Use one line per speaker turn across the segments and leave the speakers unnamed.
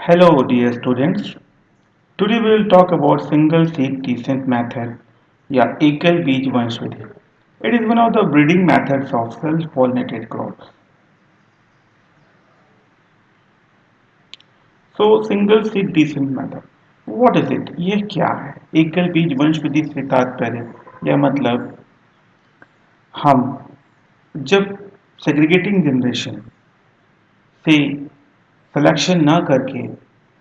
Hello, dear students. Today we will talk about single seed descent method, या एकल बीज वंशवृद्धि. It is one of the breeding methods of self-pollinated crops. So, single seed descent method. What is it? ये क्या है? एकल बीज वंशवृद्धि से तात्पर्य या मतलब हम जब सेग्रीगेटिंग जनरेशन से सिलेक्शन न करके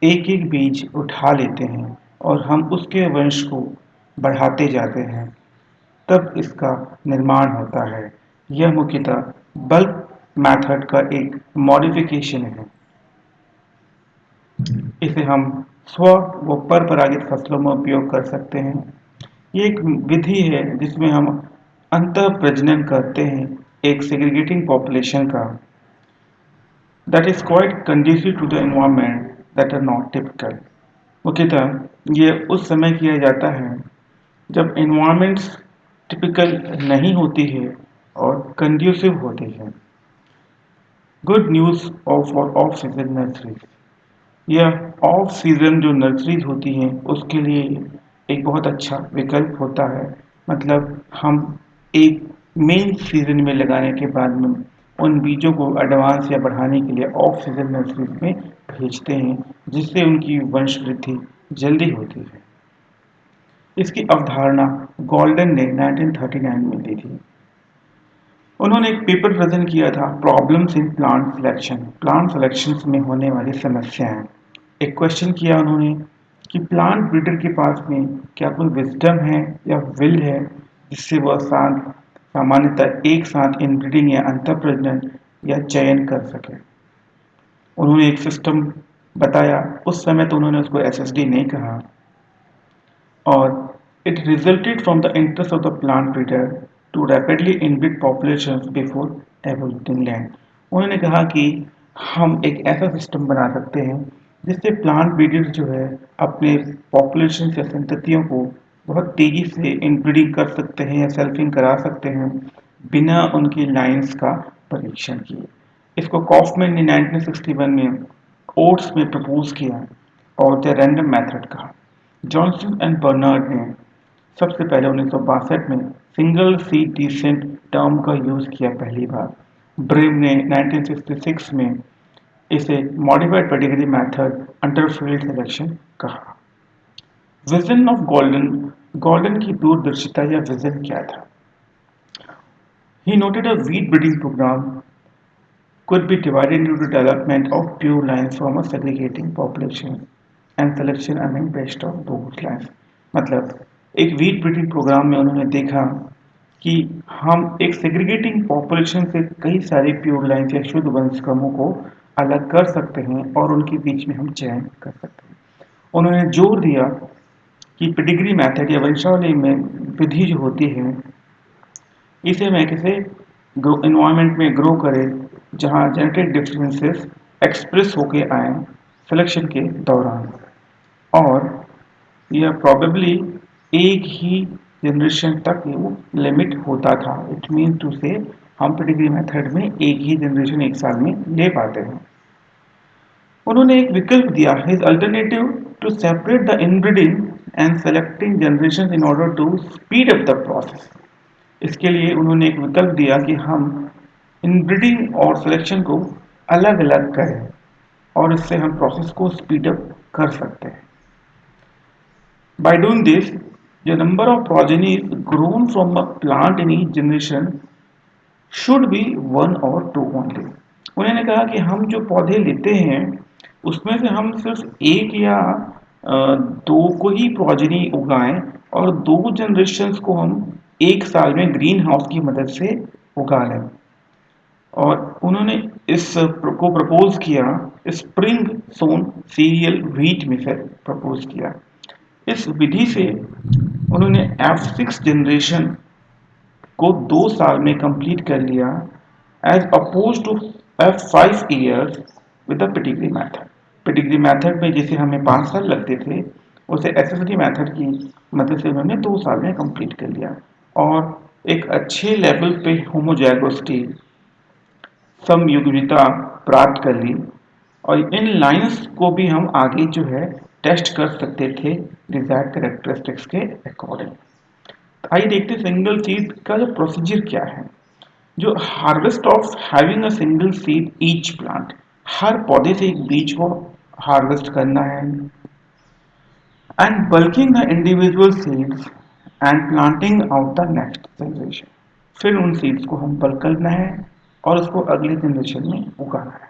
एक एक बीज उठा लेते हैं और हम उसके वंश को बढ़ाते जाते हैं, तब इसका निर्माण होता है. यह मुख्यतः बल्क मेथड का एक मॉडिफिकेशन है. इसे हम स्व व परपरागित फसलों में उपयोग कर सकते हैं. ये एक विधि है जिसमें हम अंतः प्रजनन करते हैं एक सेग्रीगेटिंग पॉपुलेशन का, that is quite conducive to the environment that are not typical. मुख्यतः ये उस समय किया जाता है जब environments typical नहीं होती है और conducive होती है. Good news for off-season nurseries. यह ऑफ सीजन जो नर्सरीज होती हैं उसके लिए एक बहुत अच्छा विकल्प होता है. मतलब हम एक मेन सीजन में लगाने के बाद में उन बीजों को एडवांस या बढ़ाने के लिए ऑफ सीजन नर्सरीज में भेजते हैं, जिससे उनकी वंश वृद्धि जल्दी होती है. इसकी अवधारणा गोल्डन ने 1939 में दी थी. उन्होंने एक पेपर प्रेजेंट किया था, problems in plant selection. Plant selection में होने वाली समस्याएं. एक क्वेश्चन किया उन्होंने कि प्लांट ब्रीडर के पास में क्या कोई विजडम है या विल है जिससे वह सामान्यतः एक साथ इनब्रीडिंग या अंतःप्रजनन या चयन कर सके. उन्होंने एक सिस्टम बताया. उस समय तो उन्होंने उसको एसएसडी नहीं कहा, और it resulted from the interest of the plant breeder to rapidly inbreed populations before evoluting land. उन्होंने कहा कि हम एक ऐसा सिस्टम बना सकते हैं जिससे प्लांट ब्रीडर जो है अपने पॉपुलेशन या संततियों को बहुत तेजी से इनब्रीडिंग कर सकते हैं या सेल्फिंग करा सकते हैं बिना उनकी लाइंस का परीक्षण किए. इसको कॉफमैन ने 1961 में ओट्स में प्रपोज किया और द रैंडम मेथड कहा. जॉनसन एंड बर्नार्ड ने सबसे पहले 1962 में सिंगल सीड डिसेंट टर्म का यूज किया पहली बार. ब्रेम ने 1966 में इसे modified pedigree method under field selection कहा. विजन ऑफ गोल्डन की दूरदर्शिता या विजन क्या था? He noted a wheat breeding program could be divided into the development of pure lines from a segregating population and selection among best of those lines. मतलब एक wheat breeding programme में उन्होंने देखा कि हम एक सेग्रीगेटिंग पॉपुलेशन से कई सारे प्योर लाइन्स या शुद्ध वंशक्रमों को अलग कर सकते हैं और उनके बीच में हम चयन कर सकते हैं. उन्होंने जोर दिया कि पेडिग्री मेथड या वंशावली में विधि जो होती है इसे मैं किसे इन्वायरमेंट में ग्रो करे जहाँ जेनेटिक डिफरेंसेस एक्सप्रेस होके आए सिलेक्शन के दौरान, और यह प्रॉबेबली एक ही जनरेशन तक वो लिमिट होता था. इट मीन टू से हम पेडिग्री मेथड में एक ही जनरेशन एक साल में ले पाते हैं. उन्होंने एक विकल्प दिया, his alternative to separate the inbreeding and selecting generation in order to speed up the process. इसके लिए उन्होंने एक विकल्प दिया कि हम इनब्रीडिंग और सिलेक्शन को अलग अलग करें और इससे हम प्रोसेस को स्पीड अप कर सकते हैं. By doing this, the number of progeny grown from a plant in each generation should be one or two only. उन्होंने कहा कि हम जो पौधे लेते हैं उसमें से हम सिर्फ एक या दो को ही प्रोजेनी उगाएं और दो जनरेशन्स को हम एक साल में ग्रीन हाउस की मदद से उगा लें. और उन्होंने इस को प्रपोज किया स्प्रिंग सोन सीरियल व्हीट मेथड प्रपोज किया. इस विधि से उन्होंने F6 जनरेशन को 2 साल में कंप्लीट कर लिया as oppose to F5 years with the pedigree method. Pedigree method में जैसे हमें 5 साल लगते थे उसे एसएसडी मेथड की मदद से उन्होंने 2 साल में कंप्लीट कर लिया और एक अच्छे लेवल पे होमोजाइगोसिटी समयुग्मिता प्राप्त कर ली और इन लाइंस को भी हम आगे जो है टेस्ट कर सकते थे डिजायर्ड कैरेक्टरिस्टिक्स के अकॉर्डिंग। तो आइए देखते हैं सिंगल सीड का जो प्रोसीजर क्या है। जो harvest of having a single seed each plant, हर पौधे से एक बीज को हार्वेस्ट करना है। And bulking the individual seeds and planting out the next generation, फिर उन सीड्स को हम बल्क करना है और उसको अगले जनरेशन में उगाना है।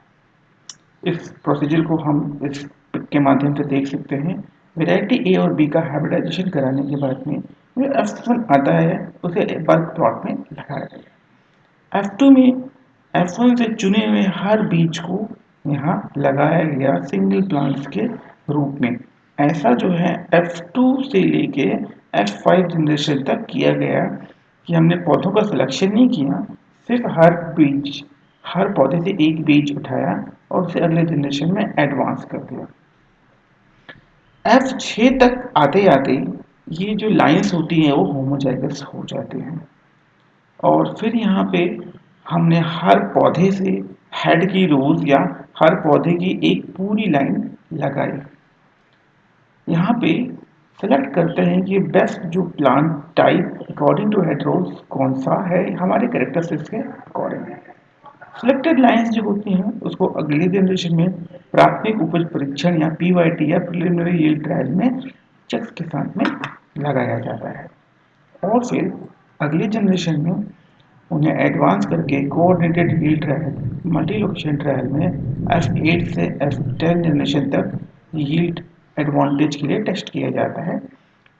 इस प्रोसीजर को हम इस पिक के माध्यम से देख सकते हैं। वेराइटी ए और बी का हाइब्रिडाइजेशन कराने के बाद में जो F1 आता है उसे बल्क प्लॉट में लगाया गया। F2 में F1 से चुने हुए हर बीज को यहाँ लगाया गया सिंगल प्लांट्स के रूप में। ऐसा जो है F2 से लेके F5 जनरेशन तक किया गया कि हमने पौधों का सिलेक्शन नहीं किया, सिर्फ हर पौधे से एक बीज उठाया और उसे अगले जनरेशन में एडवांस कर दिया। F6 तक आते आते ये जो लाइंस होती हैं वो होमोजाइगस हो जाते हैं और फिर यहाँ पे हमने हर पौधे से हेड की रोज या हर पौधे की एक पूरी लाइन लगाई। यहाँ पे सेलेक्ट करते हैं कि बेस्ट जो plant type according to head rows कौन सा है हमारे कैरेक्टरिस्टिक्स के अकॉर्डिंग। सिलेक्टेड लाइंस जो होती हैं उसको अगली जनरेशन में प्राथमिक उपज परीक्षण या पीवाईटी या प्रिलिमिनरी यील्ड ट्रायल में चेक्स के साथ में लगाया जाता है और फिर अगली जनरेशन में उन्हें एडवांस करके coordinated yield trial multi location trial में F8 से F10 जनरेशन तक यील्ड एडवांटेज के लिए टेस्ट किया जाता है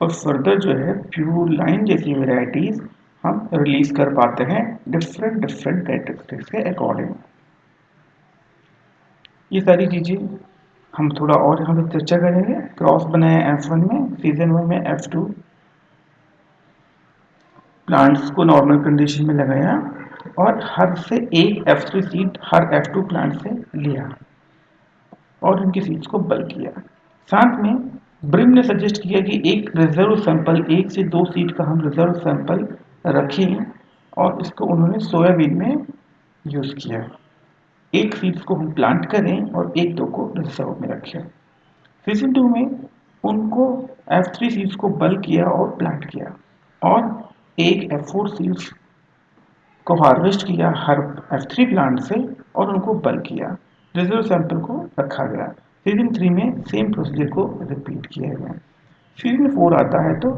और फर्दर जो है प्योर लाइन जैसी वेराइटीज हम रिलीज कर पाते हैं डिफरेंट कैरेक्टरिस्टिक्स के अकॉर्डिंग। ये सारी चीज़ें हम थोड़ा और यहाँ पे चर्चा करेंगे। क्रॉस बनाया F1 में, सीजन 1 में F2 प्लांट्स को नॉर्मल कंडीशन में लगाया और हर से एक F3 सीड हर F2 प्लांट से लिया और उनकी सीड्स को बल्क किया। साथ में ब्रिम ने सजेस्ट किया कि एक रिजर्व सैंपल, 1 से 2 सीड का हम रिजर्व सैंपल रखें और इसको उन्होंने सोयाबीन में यूज़ किया। एक सीड्स को हम प्लांट करें और एक दो को रिजर्व में रखें। सीजन 2 में उनको F3 सीड्स को बल्क किया और प्लांट किया और एक F4 सीड्स को हार्वेस्ट किया हर F3 प्लांट से और उनको बल्क किया। रिजर्व सैंपल को रखा गया। सीजन 3 में सेम प्रोसीजर को रिपीट किया गया। सीजन 4 आता है तो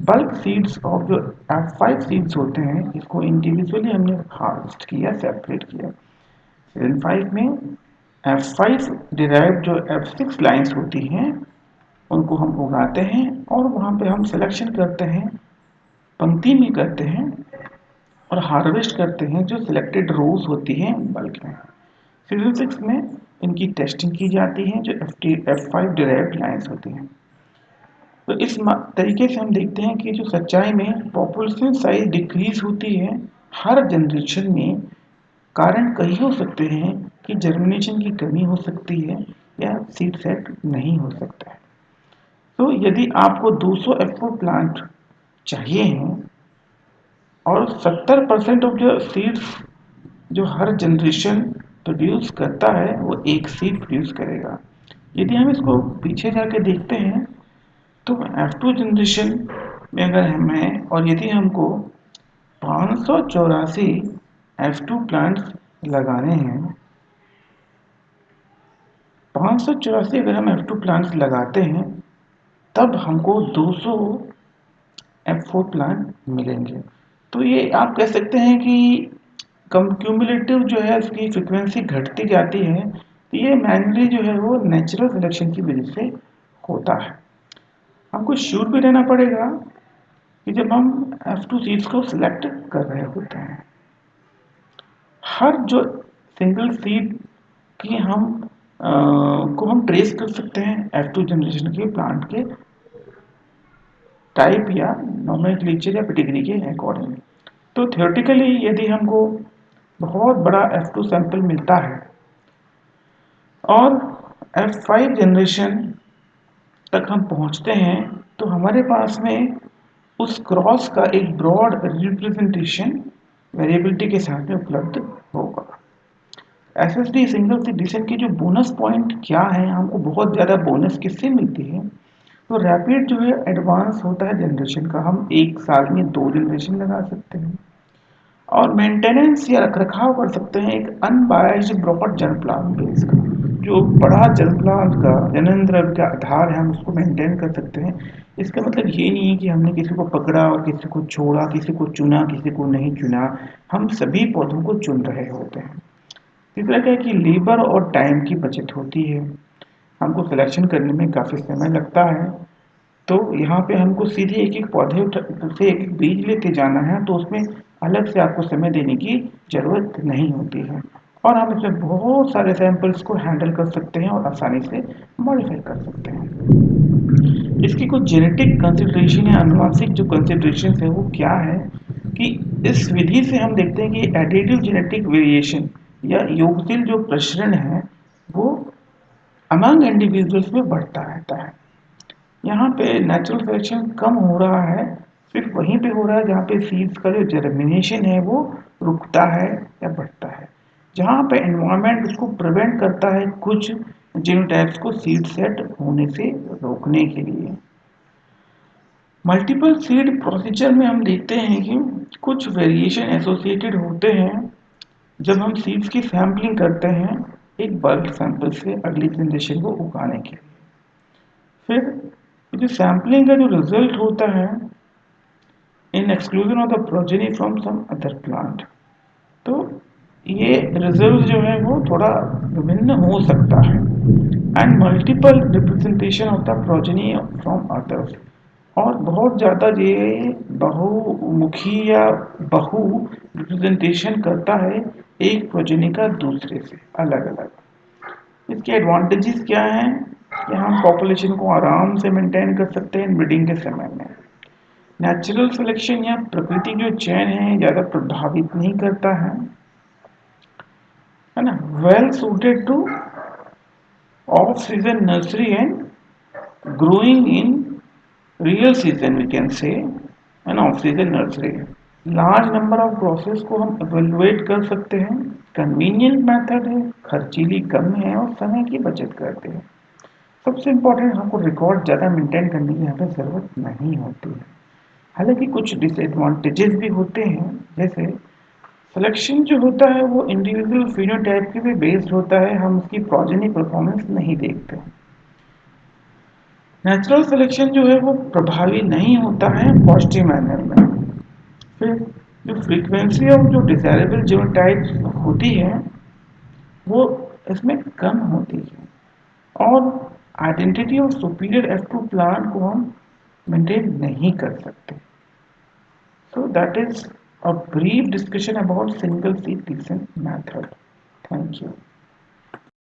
बल्क सीड्स और जो F5 सीड्स होते हैं इसको इंडिविजुअली हमने हार्वेस्ट किया, सेपरेट किया। सीजन 5 में F5 डिराइव जो F6 लाइंस होती हैं उनको हम उगाते हैं और वहाँ पे हम सिलेक्शन करते हैं, पंक्ति में करते हैं और हार्वेस्ट करते हैं जो सिलेक्टेड रोज होती हैं बल्क में। सीजन 6 में इनकी टेस्टिंग की जाती है जो F5 डिराइव्ड लाइंस होती हैं। तो इस तरीके से हम देखते हैं कि जो सच्चाई में पॉपुलेशन साइज डिक्रीज होती है हर जनरेशन में, कारण कई हो सकते हैं कि जर्मिनेशन की कमी हो सकती है या सीड सेट नहीं हो सकता है। तो यदि आपको 200 F4 प्लांट चाहिए हैं और 70% ऑफ जो सीड्स जो हर जनरेशन प्रोड्यूस करता है वो एक सीड प्रोड्यूस करेगा। यदि हम इसको पीछे जाके देखते हैं तो F2 जनरेशन में अगर हमें और यदि हमको 584 F2 प्लांट्स लगाने हैं, 584 अगर हम F2 प्लांट्स लगाते हैं तब हमको 200 F4 प्लांट मिलेंगे। तो ये आप कह सकते हैं कि कम क्यूमुलेटिव जो है इसकी फ्रीक्वेंसी घटती जाती है, तो ये मैन्युअली जो है वो नेचुरल सिलेक्शन की वजह से होता है। हमको श्योर भी रहना पड़ेगा कि जब हम F2 सीड्स को सिलेक्ट कर रहे होते हैं, हर जो सिंगल सीड की को हम ट्रेस कर सकते हैं F2 जनरेशन के प्लांट के टाइप या नोमेनक्लेचर या पेडिग्री के अकॉर्डिंग। तो थियोरेटिकली यदि हमको बहुत बड़ा F2 सैंपल मिलता है और F5 जनरेशन तक हम पहुंचते हैं तो हमारे पास में उस क्रॉस का एक ब्रॉड रिप्रेजेंटेशन वेरिएबिलिटी के साथ में उपलब्ध होगा। एसएसडी सिंगल सीड डिसीजन की जो बोनस पॉइंट क्या है, हमको बहुत ज़्यादा बोनस किससे मिलती है? तो रैपिड जो है एडवांस होता है जनरेशन का, हम एक साल में 2 जनरेशन लगा सकते हैं और मेंटेनेंस या रखरखाव कर सकते हैं एक अनबायस्ड ब्रॉड जन प्लान बेस का। जो बड़ा जन प्लान का जनन का आधार है, हम उसको मेंटेन कर सकते हैं। इसका मतलब ये नहीं है कि हमने किसी को पकड़ा और किसी को छोड़ा, किसी को चुना, किसी को नहीं चुना। हम सभी पौधों को चुन रहे होते हैं। तीसरा क्या है कि लेबर और टाइम की बचत होती है। हमको सिलेक्शन करने में काफ़ी समय लगता है, तो यहाँ पे हमको सीधे एक-एक पौधे से एक-एक बीज लेते जाना है, तो उसमें अलग से आपको समय देने की ज़रूरत नहीं होती है और हम इसमें बहुत सारे सैंपल्स को हैंडल कर सकते हैं और आसानी से मॉडिफाई कर सकते हैं। इसकी कुछ जेनेटिक कंसिडरेशन या आनुवांशिक जो कंसिडरेशन है वो क्या है कि इस विधि से हम देखते हैं कि एडिटिव जेनेटिक वेरिएशन या योगशील जो प्रसरण है वो अमंग इंडिविजुअल्स में बढ़ता रहता है। यहाँ पे नेचुरल सिलेक्शन कम हो रहा है, सिर्फ वहीं पे हो रहा है जहाँ पे सीड्स का जो जर्मिनेशन है वो रुकता है या बढ़ता है। जहाँ पे एनवायरनमेंट उसको प्रिवेंट करता है कुछ जीनोटाइप्स को सीड सेट होने से रोकने के लिए। मल्टीपल सीड प्रोसीजर में हम देखते हैं कि कुछ वेरिएशन एसोसिएटेड होते हैं जब हम सीड्स की सैम्पलिंग करते हैं एक बल्क सैंपल से अगली जनरेशन को उगाने के लिए। फिर जो सैम्पलिंग का जो रिजल्ट होता है in exclusion of the progeny from some other plant, तो ये रिजल्ट जो है वो थोड़ा विभिन्न हो सकता है। And multiple representation of the progeny from others, और बहुत ज़्यादा ये बहुमुखी या बहु रिप्रेजेंटेशन करता है एक प्रोजेनी का दूसरे से अलग अलग। इसके एडवांटेजेस क्या हैं कि हम पॉपुलेशन को आराम से मेंटेन कर सकते हैं ब्रीडिंग के समय में। नेचुरल सिलेक्शन या प्रकृति जो चयन है ज़्यादा प्रभावित नहीं करता है ना। Well suited to off season nursery and growing in real season we can say an off season nursery. Large number of process को हम एवेलुएट कर सकते हैं। कन्वीनियंट मेथड है, खर्चीली कम है और समय की बचत करते हैं। सबसे इम्पोर्टेंट, हमको रिकॉर्ड ज़्यादा मेंटेन करने की यहाँ पे ज़रूरत नहीं होती है। हालांकि कुछ डिसएडवांटेजेस भी होते हैं, जैसे सिलेक्शन जो होता है वो इंडिविजुअल फिनोटाइप के भी बेस्ड होता है, हम उसकी प्रोजेनी परफॉर्मेंस नहीं देखते। नेचुरल सिलेक्शन जो है वो प्रभावी नहीं होता है पॉजिटिव मैनर में। फिर जो फ्रीक्वेंसी ऑफ जो डिजायरेबल जीनोटाइप्स होती है वो इसमें कम होती है और identity of superior F2 plant को हम मेंटेन नहीं कर सकते। So that is a brief discussion about single seed decision method. Thank you.